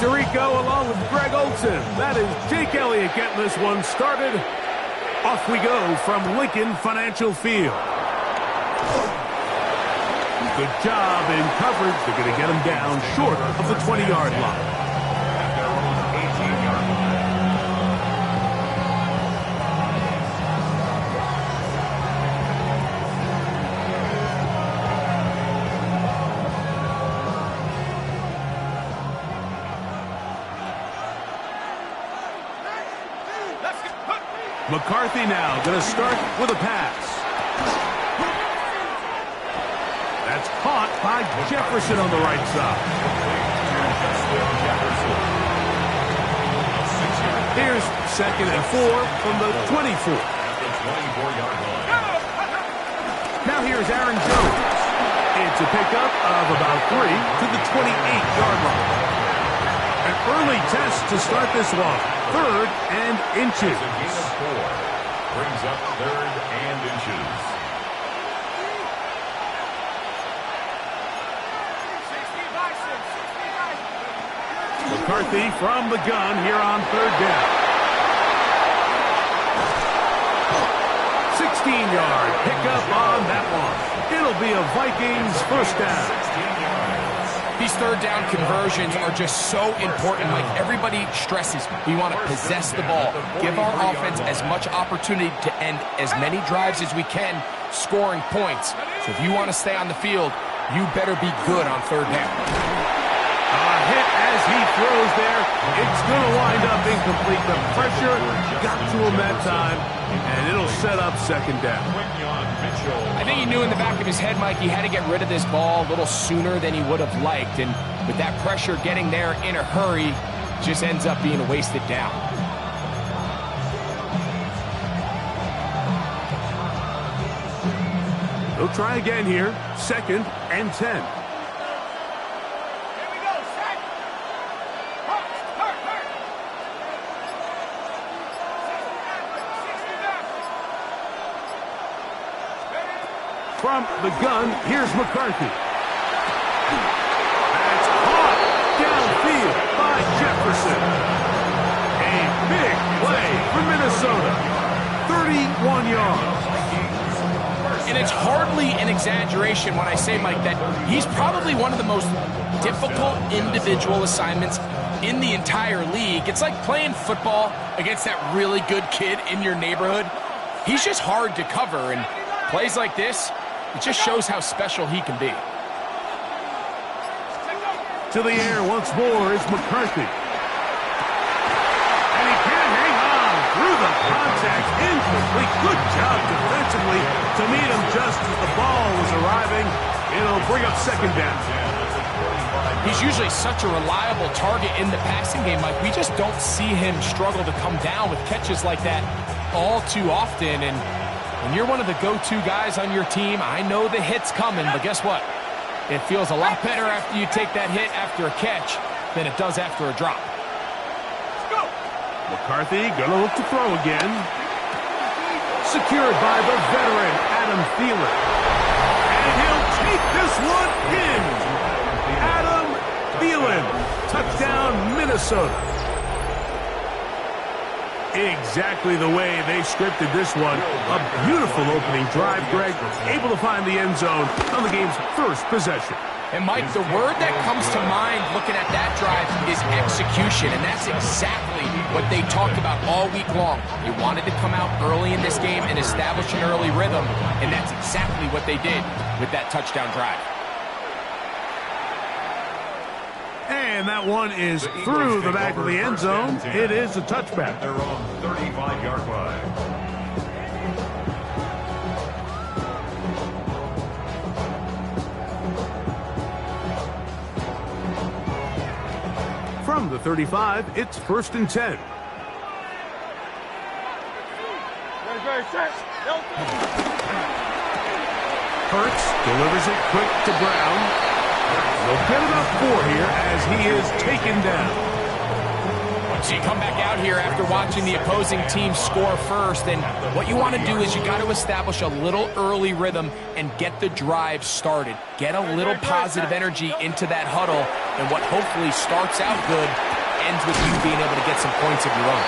Tirico along with Greg Olson. That is Jake Elliott getting this one started. Off we go from Lincoln Financial Field. Good job in coverage. They're going to get him down short of the 20-yard line. McCarthy now going to start with a pass. That's caught by Jefferson on the right side. Here's 2nd and 4 from the 24. Now here's Aaron Jones. It's a pickup of about 3 to the 28-yard line. An early test to start this one. 3rd and inches. Brings up 3rd and inches. McCarthy from the gun here on 3rd down. 16-yard pickup on that one. It'll be a Vikings first down. These 3rd down conversions are just so important. Like everybody stresses, we want to possess the ball, give our offense as much opportunity to end as many drives as we can, scoring points. So if you want to stay on the field, you better be good on 3rd down. A hit as he throws there. It's going to wind up incomplete. The pressure got to him that time, and it'll set up 2nd down. I think he knew in the back of his head, Mike, he had to get rid of this ball a little sooner than he would have liked. And with that pressure getting there in a hurry, just ends up being a wasted down. They'll try again here. 2nd and 10. From the gun, here's McCarthy. That's caught downfield by Jefferson. A big play for Minnesota. 31 yards. And it's hardly an exaggeration when I say, Mike, that he's probably one of the most difficult individual assignments in the entire league. It's like playing football against that really good kid in your neighborhood. He's just hard to cover, and plays like this, it just shows how special he can be. To the air once more is McCarthy. And he can't hang on through the contact. Incomplete. Good job defensively to meet him just as the ball was arriving. It'll bring up 2nd down. He's usually such a reliable target in the passing game, Mike. We just don't see him struggle to come down with catches like that all too often. And when you're one of the go-to guys on your team, I know the hit's coming, but guess what? It feels a lot better after you take that hit after a catch than it does after a drop. McCarthy gonna look to throw again. Secured by the veteran, Adam Thielen. And he'll take this one in. Adam Thielen. Touchdown, Minnesota. Exactly the way they scripted this one. A beautiful opening drive, Greg. Able to find the end zone on the game's first possession. And, Mike, the word that comes to mind looking at that drive is execution, and that's exactly what they talked about all week long. They wanted to come out early in this game and establish an early rhythm, and that's exactly what they did with that touchdown drive. And that one is through the back of the end zone. It is a touchback. They're on 35-yard line. From the 35, it's 1st and 10. Hurts delivers it quick to Brown. They'll get about 4 here as he is taken down. So you come back out here after watching the opposing team score first, and what you want to do is you got to establish a little early rhythm and get the drive started. Get a little positive energy into that huddle, and what hopefully starts out good ends with you being able to get some points of your own.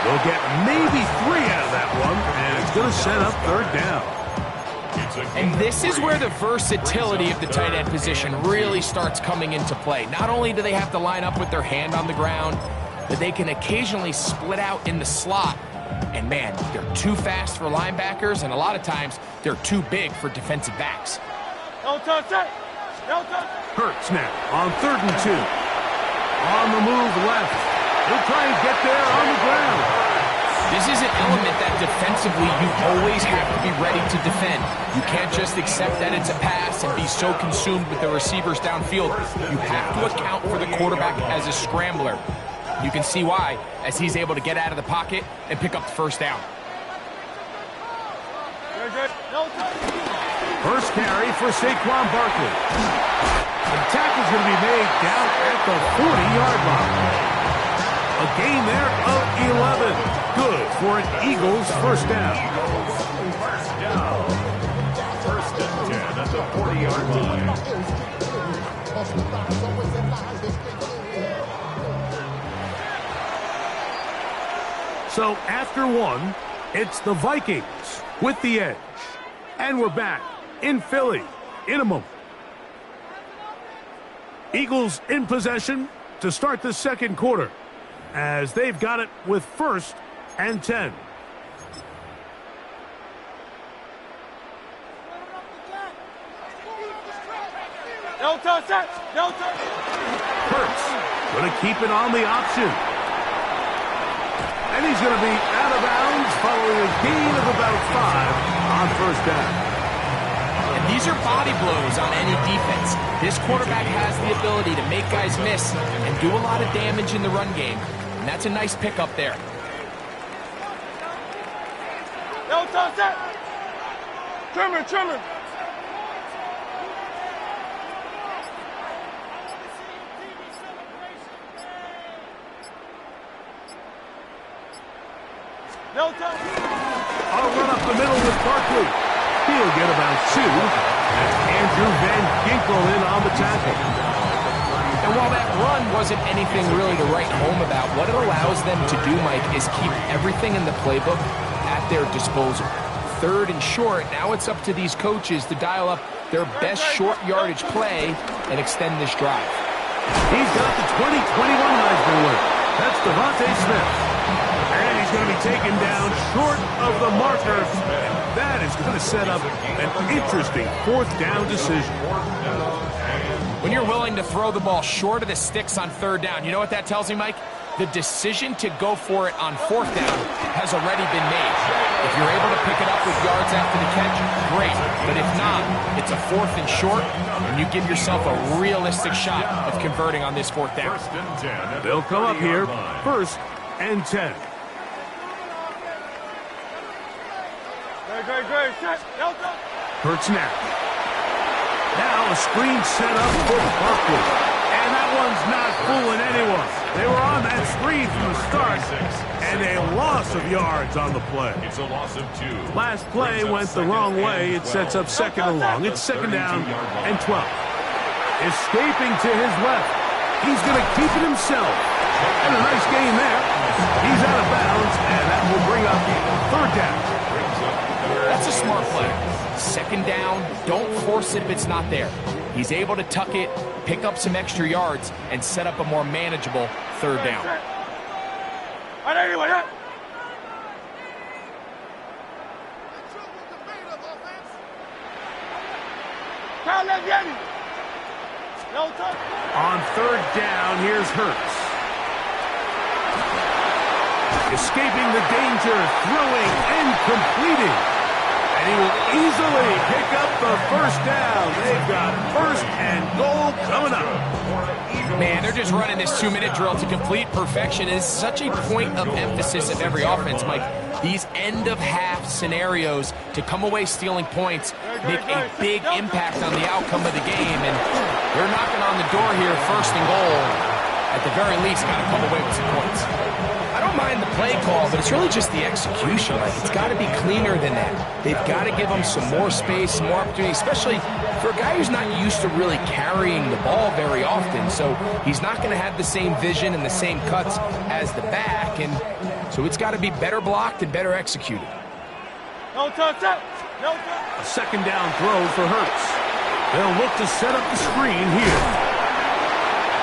They'll get maybe 3 out of that one, and it's going to set up 3rd down. And this is where the versatility of the tight end position really starts coming into play. Not only do they have to line up with their hand on the ground, but they can occasionally split out in the slot. And man, they're too fast for linebackers, and a lot of times they're too big for defensive backs. Hurts now on 3rd and 2. On the move left. He'll try and get there on the ground. This is an element that defensively you always have to be ready to defend. You can't just accept that it's a pass and be so consumed with the receivers downfield. You have to account for the quarterback as a scrambler. You can see why, as he's able to get out of the pocket and pick up the 1st down. First carry for Saquon Barkley. The tackle's going to be made down at the 40-yard line. A gain there of 11. Good for an Eagles 1st down. First and 10 at the 40-yard line. So after 1, it's the Vikings with the edge. And we're back in Philly in a moment. Eagles in possession to start the 2nd quarter, as they've got it with 1st and 10. Hurts going to keep it on the option. And he's going to be out of bounds following a gain of about 5 on 1st down. And these are body blows on any defense. This quarterback has the ability to make guys miss and do a lot of damage in the run game. And that's a nice pickup there. Trimmer. I'll run up the middle with Barkley. He'll get about 2. And Andrew Van Ginkel in on the tackle. And while that run wasn't anything really to write home about, what it allows them to do, Mike, is keep everything in the playbook at their disposal. 3rd and short, now it's up to these coaches to dial up their best short yardage play and extend this drive. He's got the 2021 Heisman winner. That's Devontae Smith. And he's going to be taken down short of the marker. That is going to set up an interesting 4th down decision. When you're willing to throw the ball short of the sticks on 3rd down, you know what that tells me, Mike? The decision to go for it on 4th down has already been made. If you're able to pick it up with yards after the catch, great. But if not, it's a 4th and short, and you give yourself a realistic shot of converting on this 4th down. They'll come up here 1st and 10. Hurts now. Now a screen set up for Barkley. And that one's not fooling anyone. They were on that screen from the start, and a loss of yards on the play. It's a loss of 2. Last play went the wrong way. It sets up 2nd and long. It's 2nd down and 12. Escaping to his left. He's going to keep it himself. And a nice gain there. He's out of bounds, and that will bring up 3rd down. That's a smart play. 2nd down, don't force it if it's not there. He's able to tuck it, pick up some extra yards, and set up a more manageable 3rd down. On 3rd down, here's Hurts. Escaping the danger, throwing and completing. And he will easily pick up the 1st down. They've got 1st and goal coming up. Man, they're just running this 2-minute drill to complete perfection. It's such a point of emphasis of every offense, Mike. These end-of-half scenarios to come away stealing points make a big impact on the outcome of the game. And they're knocking on the door here, 1st and goal. at the very least, got to come away with some points. I don't mind the play call, but it's really just the execution. Like, it's got to be cleaner than that. They've got to give him some more space, some more opportunity, especially for a guy who's not used to really carrying the ball very often. So he's not going to have the same vision and the same cuts as the back, and so it's got to be better blocked and better executed. No touch, no touch. A second down throw for Hurts. They'll look to set up the screen here.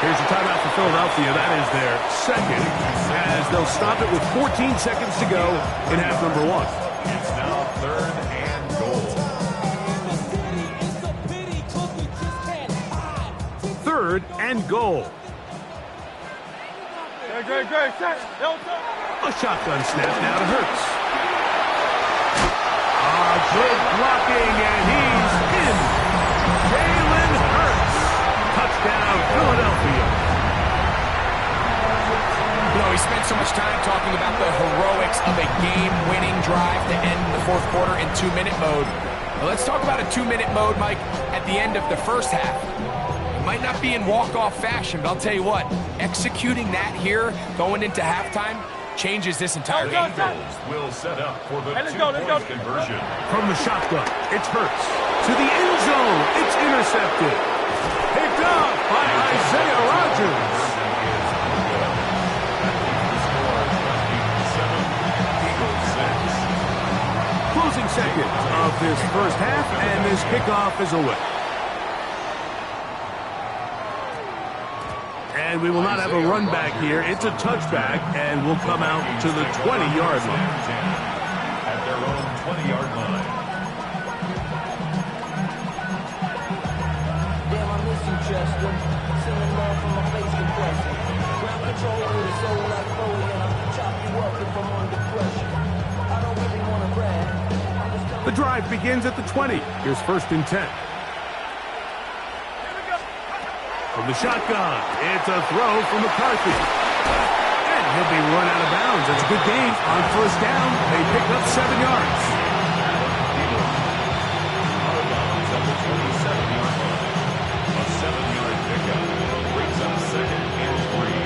Here's a timeout for Philadelphia. That is their second, as they'll stop it with 14 seconds to go in half number one. It's now 3rd and goal. 3rd and goal. Great, set. No touch. A shotgun snap now to Hurts. Good blocking, and he's in. Jalen Hurts. Touchdown, Philadelphia. You know, he spent so much time talking about the heroics of a game-winning drive to end the fourth quarter in 2-minute mode. Well, let's talk about a 2-minute mode, Mike, at the end of the first half. It might not be in walk-off fashion, but I'll tell you what, executing that here, going into halftime, changes this entire game. Eagles will set up for the two-point conversion. From the shotgun, it's Hurts. To the end zone, it's intercepted. Picked up by Isaiah Rodgers. Closing seconds of this first half, and this kickoff is away. And we will not have a run back here. It's a touchback, and we'll come out to the 20-yard line. At their own 20-yard line. Damn, I miss you, Chester. Sending love from my face compressor. Ground control with a soul like Bowie, and I'll chop you up if I'm under pressure. I don't really want to brag. The drive begins at the 20. Here's 1st and 10. From the shotgun, it's a throw from McCarthy. And he'll be run out of bounds. That's a good gain on 1st down. They pick up 7 yards. Out of bounds at the 27-yard line. A 7-yard pickup brings up 2nd and 3.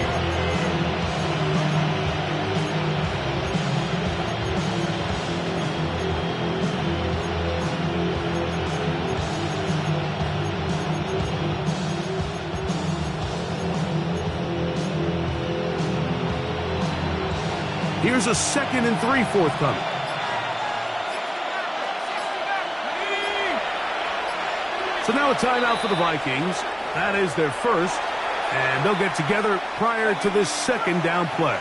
Here's a 2nd and 3 forthcoming. So now a timeout for the Vikings. That is their first, and they'll get together prior to this 2nd down play.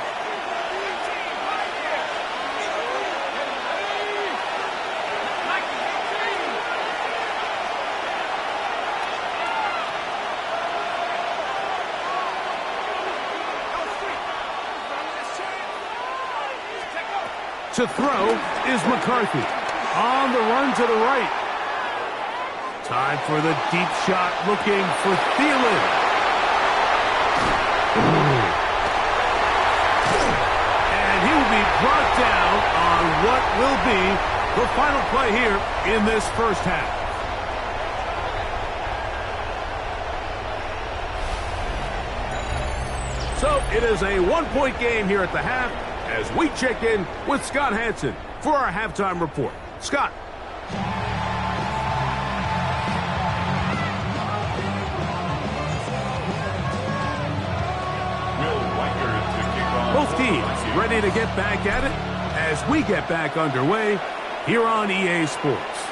To throw is McCarthy. On the run to the right. Time for the deep shot, looking for Thielen. And he will be brought down on what will be the final play here in this first half. So it is a 1-point game here at the half, as we check in with Scott Hansen for our halftime report. Scott. Both teams ready to get back at it as we get back underway here on EA Sports.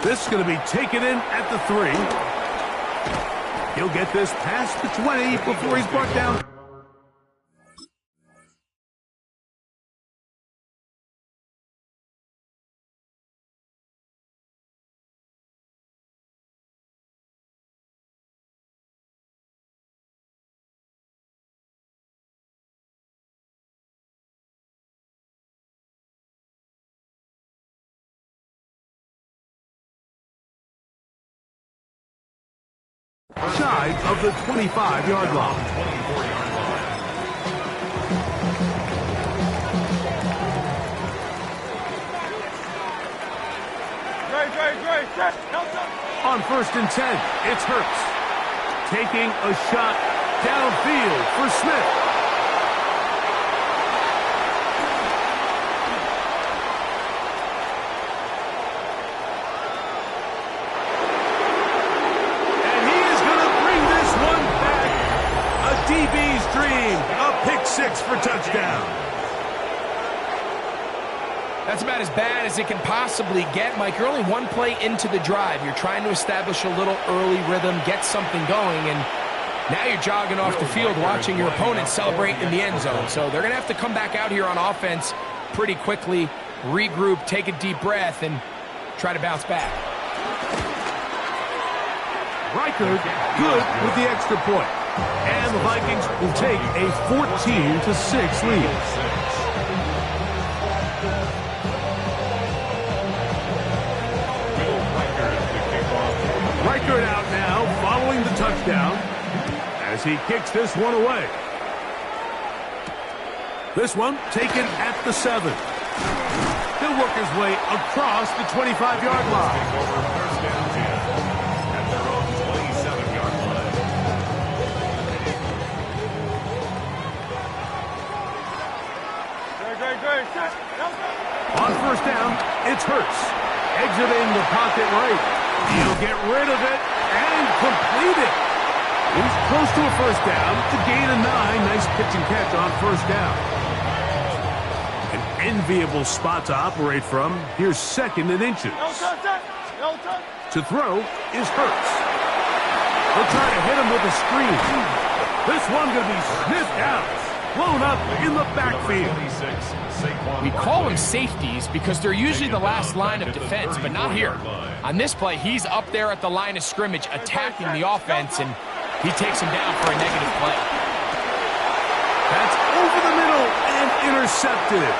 This is going to be taken in at the 3. He'll get this past the 20 before he's brought down. Shy of the 25-yard line. 24-yard line. Great. Set. No touch. On 1st and 10, it's Hurts taking a shot downfield for Smith. And he is going to bring this one back. A DB's dream. A pick six for touchdown. That's about as bad as it can possibly get, Mike. You're only one play into the drive. You're trying to establish a little early rhythm, get something going, and now you're jogging off the field watching your opponent celebrate in the end zone. So they're going to have to come back out here on offense pretty quickly, regroup, take a deep breath, and try to bounce back. Reichard good with the extra point. And the Vikings will take a 14-6 lead. Reichard out now following the touchdown as he kicks this one away. This one taken at the 7. He'll work his way across the 25-yard line. First down 10 at their own 27-yard line. On first down, it's Hurts. Exiting the pocket right. He'll get rid of it and complete it. He's close to a first down to gain a 9. Nice pitch and catch on first down. An enviable spot to operate from. Here's second and inches. To throw is Hurts. They'll try to hit him with a screen. This one going to be sniffed out. Blown up in the backfield. We call them safeties because they're usually the last line of defense, but not here. On this play, he's up there at the line of scrimmage attacking the offense, and he takes him down for a negative play. That's over the middle and intercepted.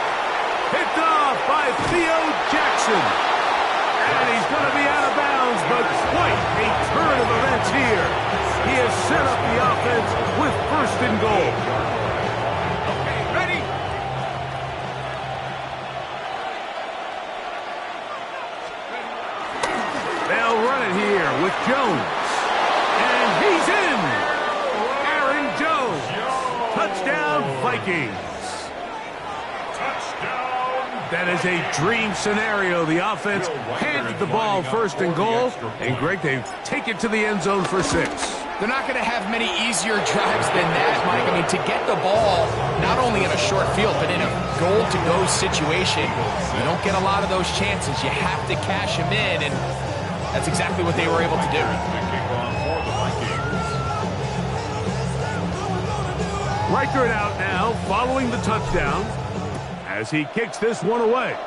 Picked off by Theo Jackson. And he's going to be out of bounds, but quite a turn of events here. He has set up the offense with first and goal. With Jones. And he's in. Aaron Jones. Touchdown, Vikings. Touchdown. That is a dream scenario. The offense handed the ball first and goal. And Greg, they take it to the end zone for 6. They're not going to have many easier drives than that, Mike. I mean, to get the ball, not only in a short field, but in a goal-to-go situation, you don't get a lot of those chances. You have to cash them in, and that's exactly what they were able to do. Reichard out now, following the touchdown, as he kicks this one away.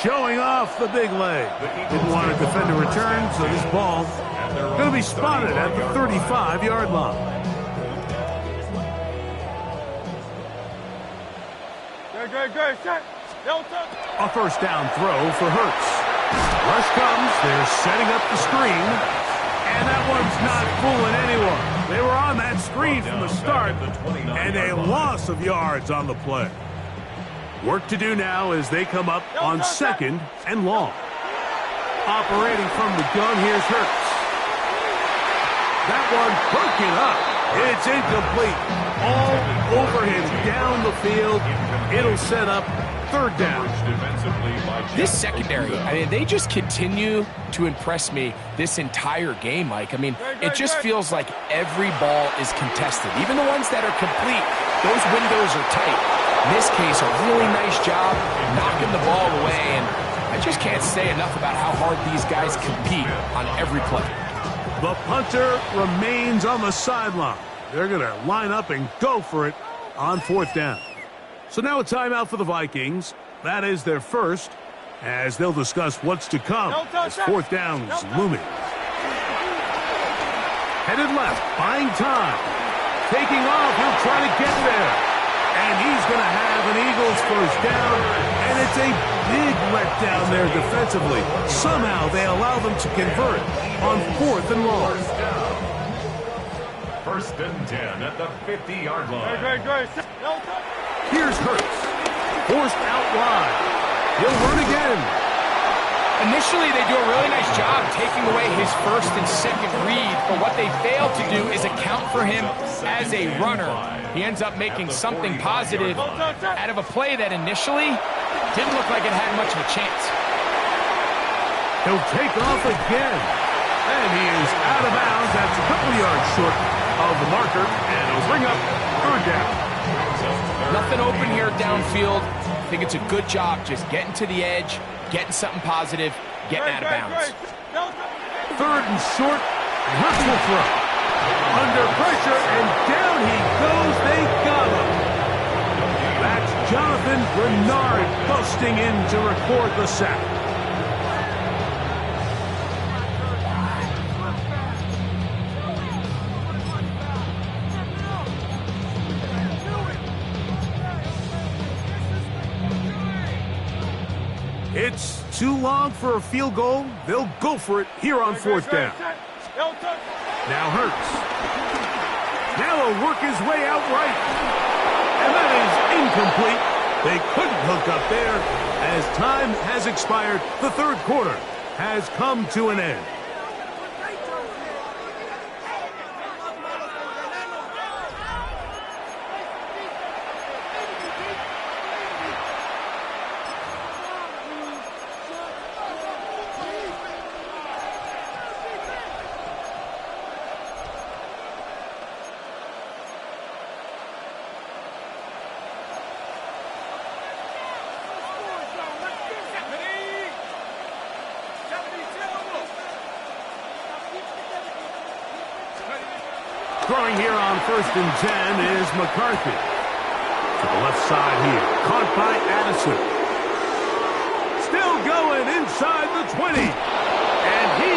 Showing off the big leg. Didn't want to defend a return, so this ball going to be spotted at the 35-yard line. A first down throw for Hurts. Rush comes, they're setting up the screen, and that one's not fooling anyone. They were on that screen from the start, and a loss of yards on the play. Work to do now as they come up on second and long. Operating from the gun, here's Hurts. That one broken up. It's incomplete. All over him, down the field. It'll set up third down. This secondary, I mean, they just continue to impress me this entire game, Mike. I mean, it just feels like every ball is contested. Even the ones that are complete, those windows are tight. In this case, a really nice job knocking the ball away, and I just can't say enough about how hard these guys compete on every play. The punter remains on the sideline. They're going to line up and go for it on fourth down. So now a timeout for the Vikings. That is their first, as they'll discuss what's to come as fourth down is looming. Headed left, buying time. Taking off, he'll try to get there. And he's going to have an Eagles first down, and it's a big letdown there defensively. Somehow they allow them to convert on fourth and long. First and 10 at the 50-yard line. Here's Hurts. Forced out wide. He'll run again. Initially, they do a really nice job taking away his first and second read, but what they fail to do is account for him as a runner. He ends up making something positive out of a play that initially didn't look like it had much of a chance. He'll take off again. And he is out of bounds. That's a couple yards short of the marker, and it'll bring up third down. Nothing open here downfield. I think it's a good job just getting to the edge, getting something positive, getting out of bounds. Third and short, and Hurts will throw. Under pressure, and down he goes. They got him. That's Jonathan Bernard busting in to record the sack. It's too long for a field goal. They'll go for it here on fourth down. Now Hurts. Now he'll work his way out right. And that is incomplete. They couldn't hook up there. As time has expired, the third quarter has come to an end. Throwing here on 1st and 10 is McCarthy. To the left side here. Caught by Addison. Still going inside the 20. And he